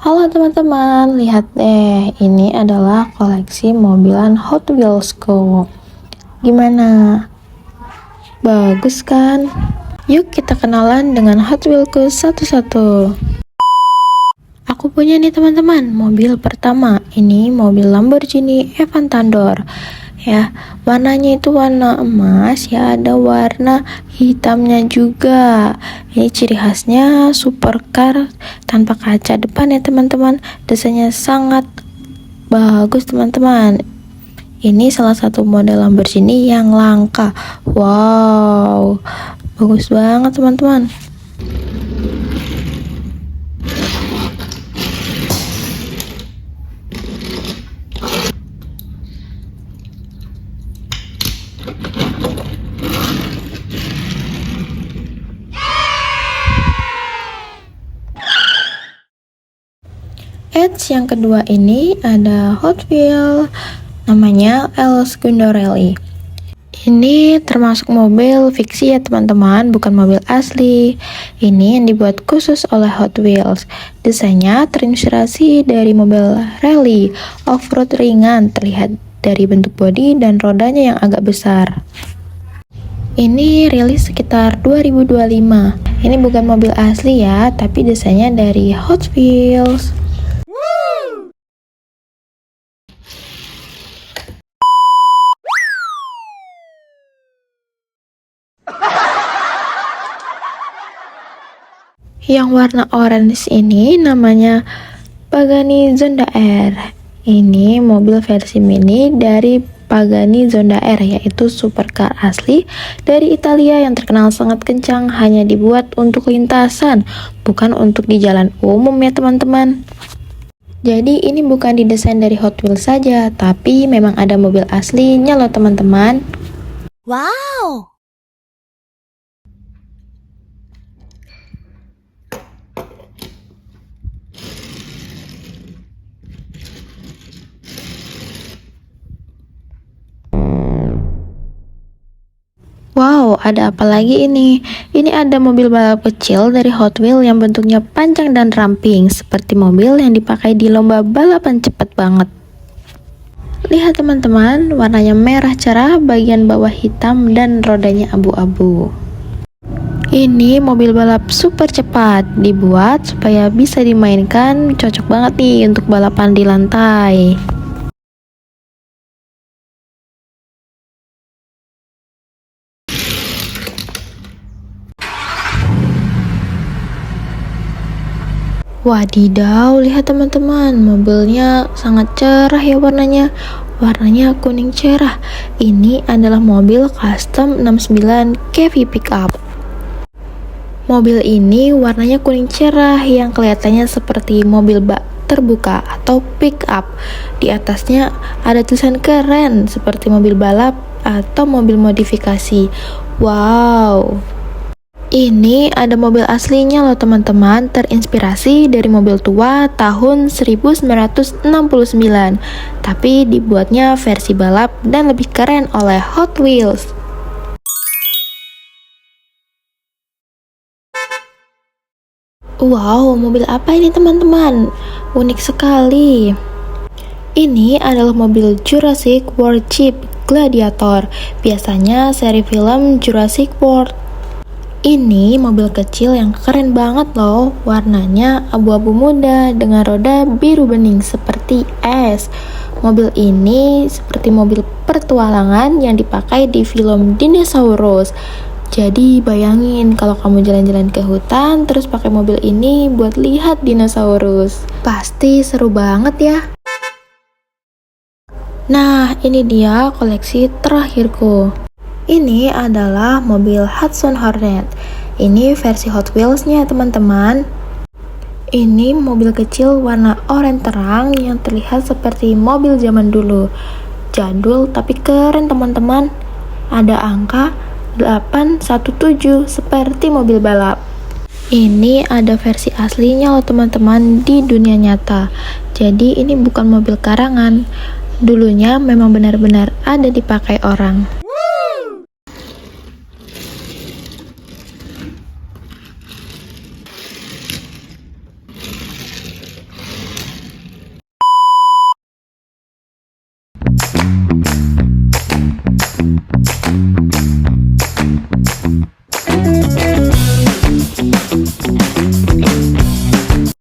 Halo teman-teman, lihat deh, ini adalah koleksi mobilan Hot Wheelsku. Gimana? Bagus kan? Yuk kita kenalan dengan Hot Wheelsku satu-satu. Aku punya nih teman-teman, mobil pertama. Ini mobil Lamborghini Aventador. Ya, warnanya itu warna emas, ya ada warna hitamnya juga. Ini ciri khasnya supercar tanpa kaca depan ya teman-teman. Desainnya sangat bagus teman-teman. Ini salah satu model Lamborghini yang langka. Wow, bagus banget teman-teman. Yang kedua ini ada Hot Wheels, namanya El Scuderia. Ini termasuk mobil fiksi ya teman-teman, bukan mobil asli. Ini yang dibuat khusus oleh Hot Wheels. Desainnya terinspirasi dari mobil rally off-road ringan, terlihat dari bentuk bodi dan rodanya yang agak besar. Ini rilis sekitar 2025. Ini bukan mobil asli ya, tapi desainnya dari Hot Wheels. Yang warna orange ini namanya Pagani Zonda R. Ini mobil versi mini dari Pagani Zonda R, yaitu supercar asli dari Italia yang terkenal sangat kencang, hanya dibuat untuk lintasan, bukan untuk di jalan umum ya teman-teman. Jadi ini bukan didesain dari Hot Wheels saja, tapi memang ada mobil aslinya loh teman-teman. Wow! Wow, ada apa lagi ini? Ini ada mobil balap kecil dari Hot Wheels yang bentuknya panjang dan ramping, seperti mobil yang dipakai di lomba balapan cepat banget. Lihat teman-teman, warnanya merah cerah, bagian bawah hitam, dan rodanya abu-abu. Ini mobil balap super cepat, dibuat supaya bisa dimainkan, cocok banget nih untuk balapan di lantai. Wadidaw, lihat teman-teman, mobilnya sangat cerah ya warnanya. Warnanya kuning cerah. Ini adalah mobil custom 69 kV pickup. Mobil ini warnanya kuning cerah yang kelihatannya seperti mobil bak terbuka atau pickup. Di atasnya ada tulisan keren seperti mobil balap atau mobil modifikasi. Wow. Ini ada mobil aslinya loh teman-teman, terinspirasi dari mobil tua tahun 1969, tapi dibuatnya versi balap dan lebih keren oleh Hot Wheels. Wow, mobil apa ini teman-teman? Unik sekali. Ini adalah mobil Jurassic World Jeep Gladiator, biasanya seri film Jurassic World. Ini mobil kecil yang keren banget loh, warnanya abu-abu muda dengan roda biru bening seperti es. Mobil ini seperti mobil petualangan yang dipakai di film Dinosaurus. Jadi bayangin kalau kamu jalan-jalan ke hutan terus pakai mobil ini buat lihat dinosaurus. Pasti seru banget ya. Nah, ini dia koleksi terakhirku. Ini adalah mobil Hudson Hornet. Ini versi Hot Wheels-nya teman-teman. Ini mobil kecil warna oranye terang yang terlihat seperti mobil zaman dulu. Jadul tapi keren teman-teman. Ada angka 817 seperti mobil balap. Ini ada versi aslinya loh teman-teman di dunia nyata. Jadi ini bukan mobil karangan. Dulunya memang benar-benar ada dipakai orang.